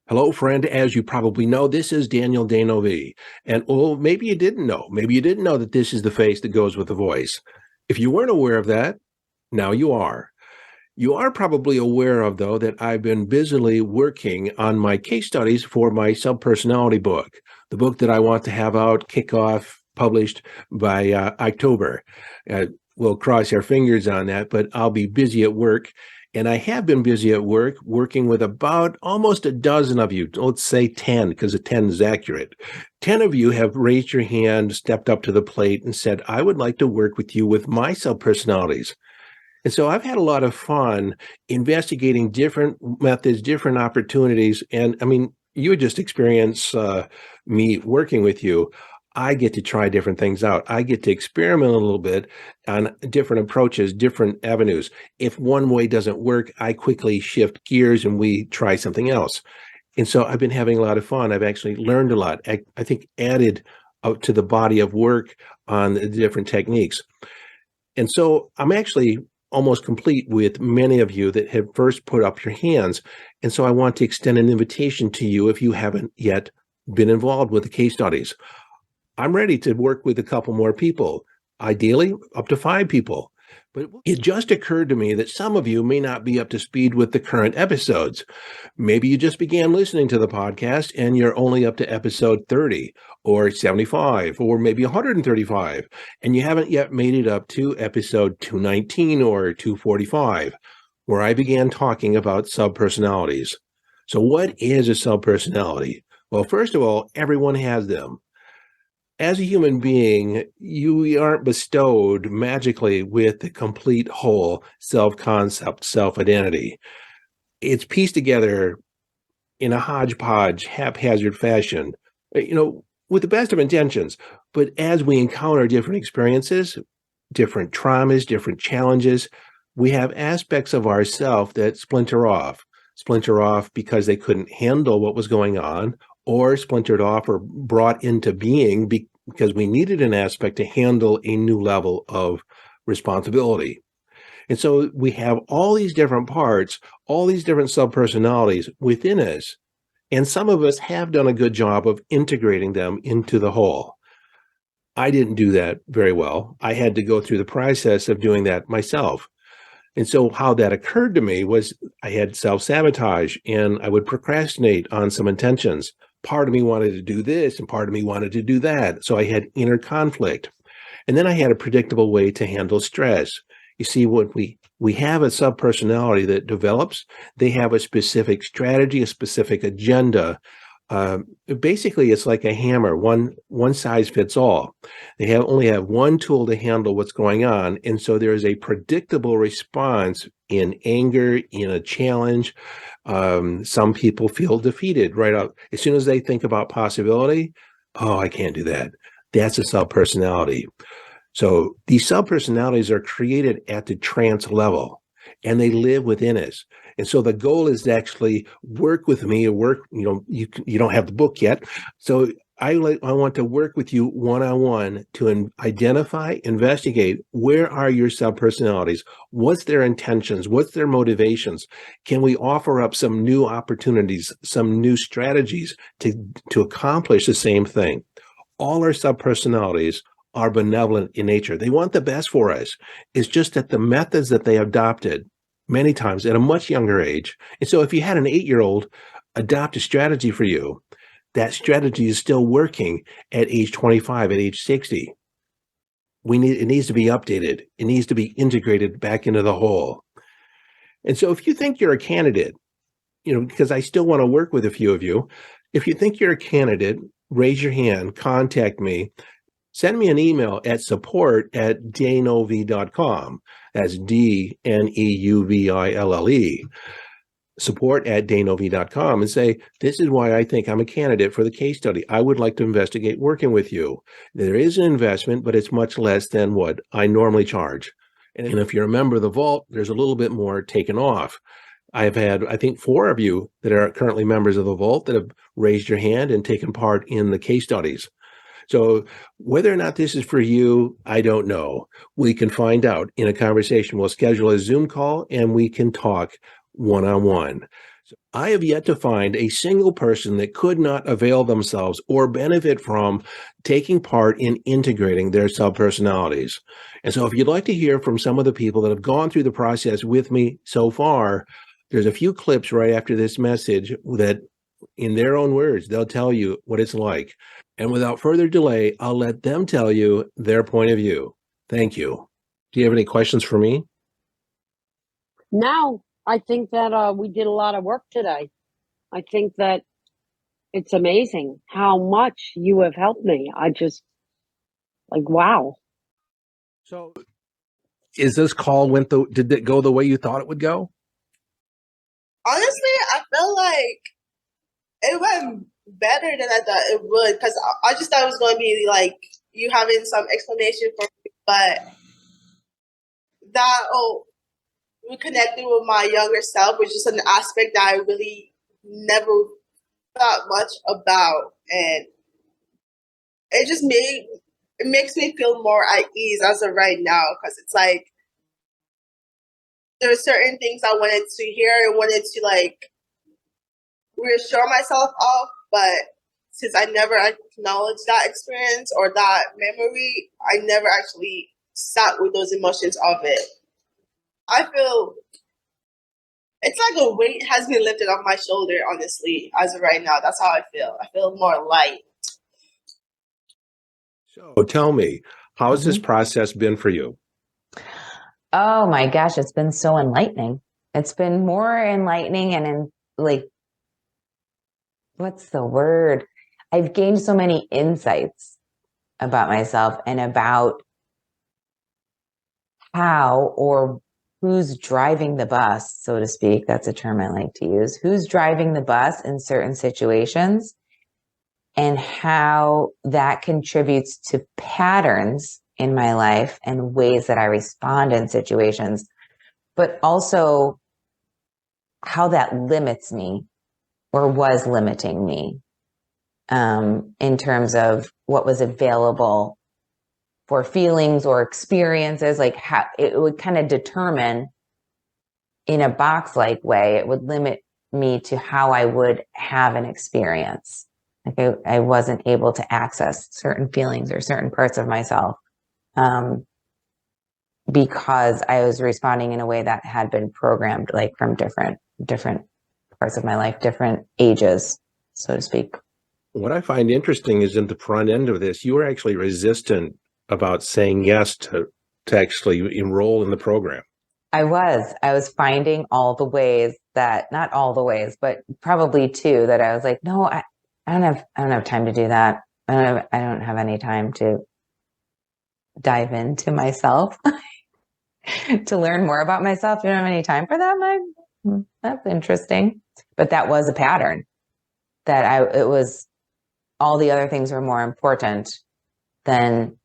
Hello, friend. As you probably know, this is Daniel Danovi. And maybe you didn't know. Maybe you didn't know that this is the face that goes with the voice. If you weren't aware of that, now you are. You are probably aware of, though, that I've been busily working on my case studies for my subpersonality book, the book that I want to have out, kick off, published by October. We'll cross our fingers on that, but I'll be busy at work. And I have been busy at work, working with about almost a dozen of you. Let's say 10, because a 10 is accurate. 10 of you have raised your hand, stepped up to the plate, and said, I would like to work with you with my subpersonalities. And so I've had a lot of fun investigating different methods, different opportunities. And I mean, you would just experience me working with you. I get to try different things out. I get to experiment a little bit on different approaches, different avenues. If one way doesn't work, I quickly shift gears and we try something else. And so I've been having a lot of fun. I've actually learned a lot. I think added out to the body of work on the different techniques. And so I'm actually almost complete with many of you that have first put up your hands. And so I want to extend an invitation to you if you haven't yet been involved with the case studies. I'm ready to work with a couple more people, ideally up to 5 people. But it just occurred to me that some of you may not be up to speed with the current episodes. Maybe you just began listening to the podcast and you're only up to episode 30 or 75 or maybe 135, and you haven't yet made it up to episode 219 or 245, where I began talking about subpersonalities. So what is a subpersonality? Well, first of all, everyone has them. As a human being, you aren't bestowed magically with the complete whole self-concept, self-identity. It's pieced together in a hodgepodge, haphazard fashion, with the best of intentions. But as we encounter different experiences, different traumas, different challenges, we have aspects of ourself that splinter off because they couldn't handle what was going on, or splintered off or brought into being because we needed an aspect to handle a new level of responsibility. And so we have all these different parts, all these different subpersonalities within us. And some of us have done a good job of integrating them into the whole. I didn't do that very well. I had to go through the process of doing that myself. And so how that occurred to me was I had self-sabotage and I would procrastinate on some intentions. Part of me wanted to do this and part of me wanted to do that. So I had inner conflict. And then I had a predictable way to handle stress. You see, when we have a subpersonality that develops, they have a specific strategy, a specific agenda. Basically, it's like a hammer, one size fits all. They only have one tool to handle what's going on. And so there is a predictable response in anger, in a challenge. Some people feel defeated right out. As soon as they think about possibility, oh, I can't do that. That's a subpersonality. So these subpersonalities are created at the trance level and they live within us. And so the goal is to actually work with me or work, you don't have the book yet. So I want to work with you one-on-one to identify, investigate, where are your subpersonalities? What's their intentions? What's their motivations? Can we offer up some new opportunities, some new strategies to accomplish the same thing? All our subpersonalities are benevolent in nature. They want the best for us. It's just that the methods that they adopted many times at a much younger age. And so if you had an 8-year-old adopt a strategy for you, that strategy is still working at age 25, at age 60. It needs to be updated. It needs to be integrated back into the whole. And so if you think you're a candidate, because I still want to work with a few of you, if you think you're a candidate, raise your hand, contact me. Send me an email at support@daneuville.com. That's DNEUVILLE. Support@daneuville.com and say, this is why I think I'm a candidate for the case study. I would like to investigate working with you. There is an investment, but it's much less than what I normally charge. And if you're a member of the Vault, there's a little bit more taken off. I've had, I think, 4 of you that are currently members of the Vault that have raised your hand and taken part in the case studies. So whether or not this is for you, I don't know. We can find out in a conversation. We'll schedule a Zoom call and we can talk one-on-one. I have yet to find a single person that could not avail themselves or benefit from taking part in integrating their subpersonalities. And so, if you'd like to hear from some of the people that have gone through the process with me so far, there's a few clips right after this message that, in their own words, they'll tell you what it's like. And without further delay, I'll let them tell you their point of view. Thank you. Do you have any questions for me? No, I think that we did a lot of work today. I think that it's amazing how much you have helped me. I just wow. So, is this call did it go the way you thought it would go? Honestly, I feel like it went better than I thought it would, because I just thought it was going to be like you having some explanation for me, but that reconnecting with my younger self was just an aspect that I really never thought much about, and it makes me feel more at ease as of right now, because it's like there are certain things I wanted to hear and wanted to reassure myself of, but since I never acknowledged that experience or that memory, I never actually sat with those emotions of it. I feel it's like a weight has been lifted off my shoulder, honestly, as of right now. That's how I feel. I feel more light. So tell me, how has this process been for you? Oh my gosh, it's been so enlightening. It's been more enlightening and what's the word? I've gained so many insights about myself and about how or who's driving the bus, so to speak. That's a term I like to use. Who's driving the bus in certain situations and how that contributes to patterns in my life and ways that I respond in situations, but also how that limits me or was limiting me in terms of what was available for feelings or experiences, like how it would kind of determine in a box-like way, it would limit me to how I would have an experience. Like I wasn't able to access certain feelings or certain parts of myself because I was responding in a way that had been programmed, like from different parts of my life, different ages, so to speak. What I find interesting is in the front end of this, you were actually resistant about saying yes to actually enroll in the program. I was finding all the ways that, not all the ways, but probably two that I was like, no, I don't have time to do that. I don't have any time to dive into myself to learn more about myself. You don't have any time for that? That's interesting. But that was a pattern that it was all the other things were more important than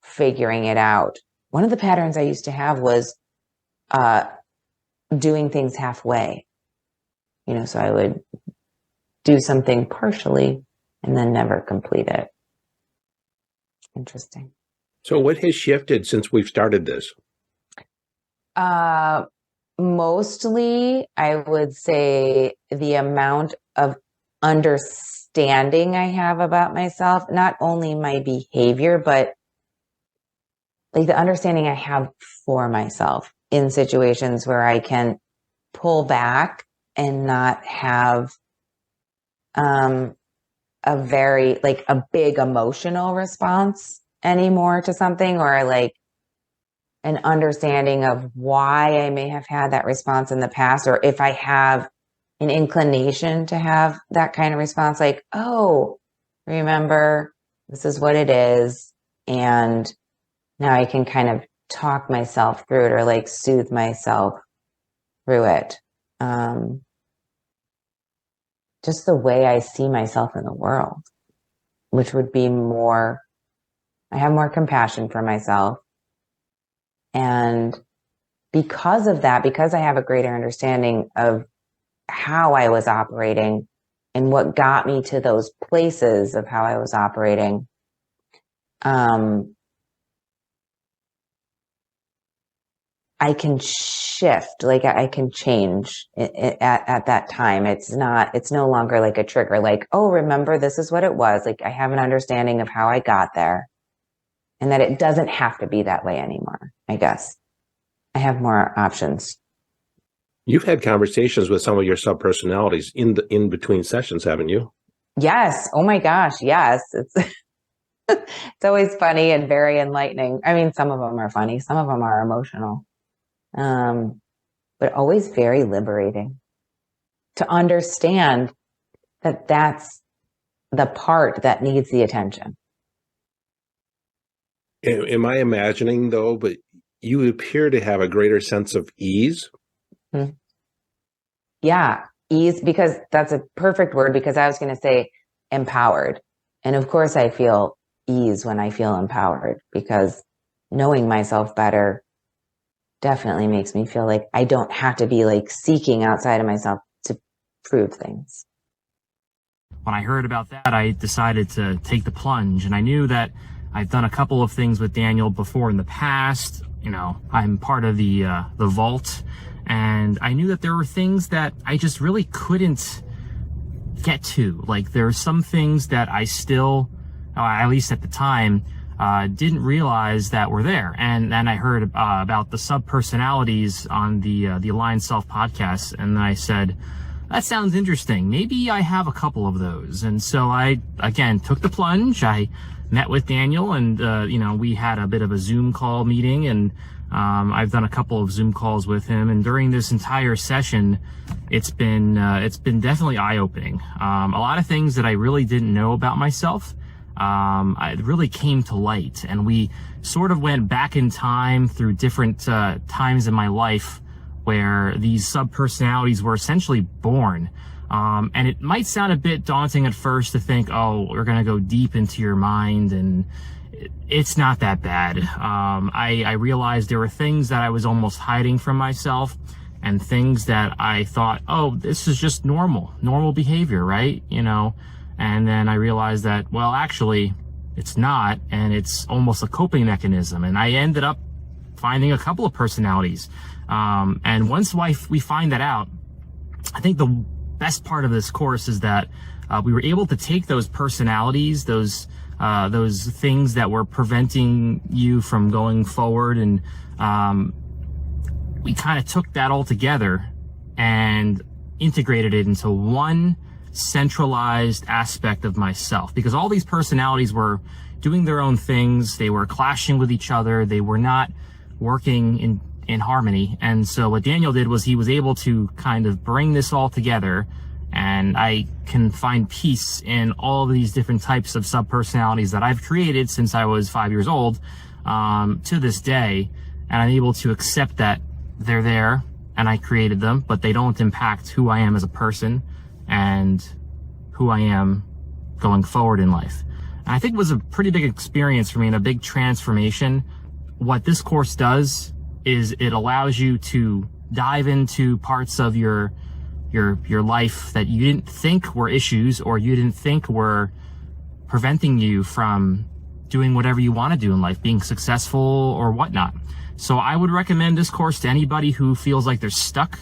figuring it out. One of the patterns I used to have was doing things halfway. So I would do something partially and then never complete it. Interesting. So what has shifted since we've started this? Mostly, I would say the amount of understanding I have about myself, not only my behavior, but like the understanding I have for myself in situations where I can pull back and not have a very a big emotional response anymore to something, or like an understanding of why I may have had that response in the past, or if I have an inclination to have that kind of response, like, oh, remember, this is what it is. And now I can kind of talk myself through it or like soothe myself through it. Just the way I see myself in the world, which would be I have more compassion for myself. And because of that, because I have a greater understanding of how I was operating and what got me to those places of how I was operating, I can shift, like I can change at that time. It's no longer like a trigger, like, oh, remember, this is what it was. Like I have an understanding of how I got there and that it doesn't have to be that way anymore. I guess I have more options. You've had conversations with some of your subpersonalities in between sessions, haven't you? Yes. Oh my gosh. Yes. It's, it's always funny and very enlightening. I mean, some of them are funny. Some of them are emotional. But always very liberating to understand that that's the part that needs the attention. Am I imagining though, but you appear to have a greater sense of ease? Yeah, ease, because that's a perfect word, because I was going to say empowered. And of course I feel ease when I feel empowered, because knowing myself better definitely makes me feel like I don't have to be like seeking outside of myself to prove things. When I heard about that, I decided to take the plunge, and I knew that I've done a couple of things with Daniel before in the past. You know, I'm part of the vault, and I knew that there were things that I just really couldn't get to. Like there are some things that I still, at least at the time, didn't realize that were there. And then I heard about the subpersonalities on the Aligned Self podcast, and I said, that sounds interesting. Maybe I have a couple of those. And so I, again, took the plunge. I met with Daniel, and, we had a bit of a Zoom call meeting, and I've done a couple of Zoom calls with him. And during this entire session, it's been definitely eye-opening. A lot of things that I really didn't know about myself, it really came to light. And we sort of went back in time through different times in my life where these subpersonalities were essentially born. And it might sound a bit daunting at first to think, oh, we're going to go deep into your mind, and it's not that bad. I realized there were things that I was almost hiding from myself, and things that I thought, oh, this is just normal behavior, right? And then I realized that, well, actually it's not, and it's almost a coping mechanism. And I ended up finding a couple of personalities. And once we find that out, I think the best part of this course is that we were able to take those personalities, those things that were preventing you from going forward, and we kind of took that all together and integrated it into one centralized aspect of myself, because all these personalities were doing their own things. They were clashing with each other. They were not working in harmony. And so what Daniel did was he was able to kind of bring this all together, and I can find peace in all of these different types of subpersonalities that I've created since I was 5 years old, to this day. And I'm able to accept that they're there and I created them, but they don't impact who I am as a person and who I am going forward in life. And I think it was a pretty big experience for me and a big transformation. What this course does is it allows you to dive into parts of your life that you didn't think were issues, or you didn't think were preventing you from doing whatever you want to do in life, being successful or whatnot. So I would recommend this course to anybody who feels like they're stuck,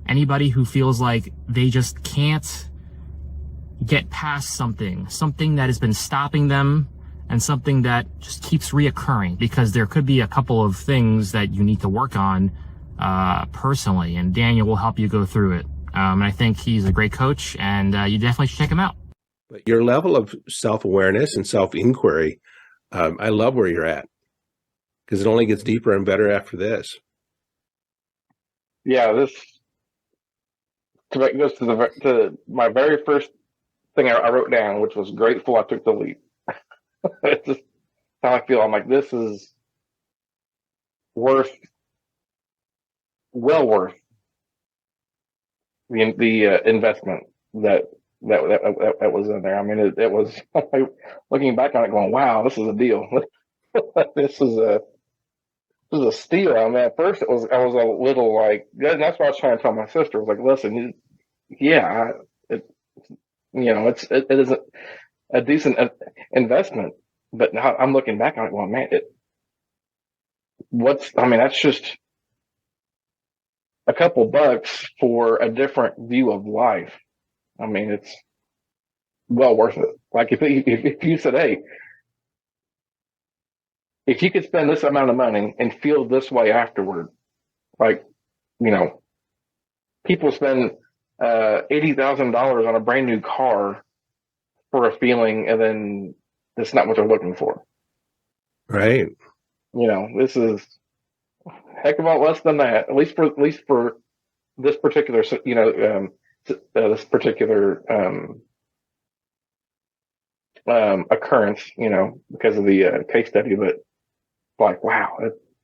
anybody who feels like they just can't get past something that has been stopping them, and something that just keeps reoccurring, because there could be a couple of things that you need to work on personally, and Daniel will help you go through it. And I think he's a great coach, and you definitely should check him out. But your level of self-awareness and self-inquiry, I love where you're at, because it only gets deeper and better after this. Yeah, this goes to my very first thing I wrote down, which was grateful I took the leap. It's just how I feel. I'm like, this is well worth the investment that was in there. I mean, it was looking back on it, going, wow, this is a deal. This is a steal. I mean, at first I was a little like, and that's what I was trying to tell my sister. I was like, listen, yeah, it is a decent investment, but now I'm looking back on it, going, man, that's just a couple bucks for a different view of life, I mean, it's well worth it. Like if you said, hey, if you could spend this amount of money and feel this way afterward, like, you know, people spend $80,000 on a brand new car for a feeling, and then that's not what they're looking for. Right. You know, this is a heck of a lot less than that. At least for this particular, you know, this particular occurrence, you know, because of the case study. But like, wow,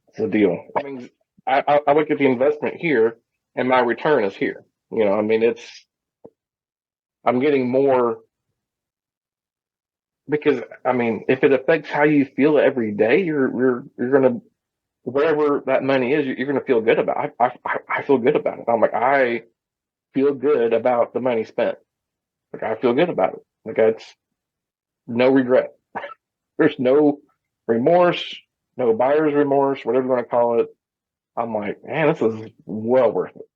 it's a deal. I mean, I look at the investment here, and my return is here. You know, I mean, I'm getting more because, I mean, if it affects how you feel every day, you're gonna, whatever that money is, you're gonna feel good about it. I feel good about it. I'm like, I feel good about the money spent. Like, I feel good about it. Like, it's no regret. There's no remorse, no buyer's remorse, whatever you want to call it. I'm like, man, this is well worth it.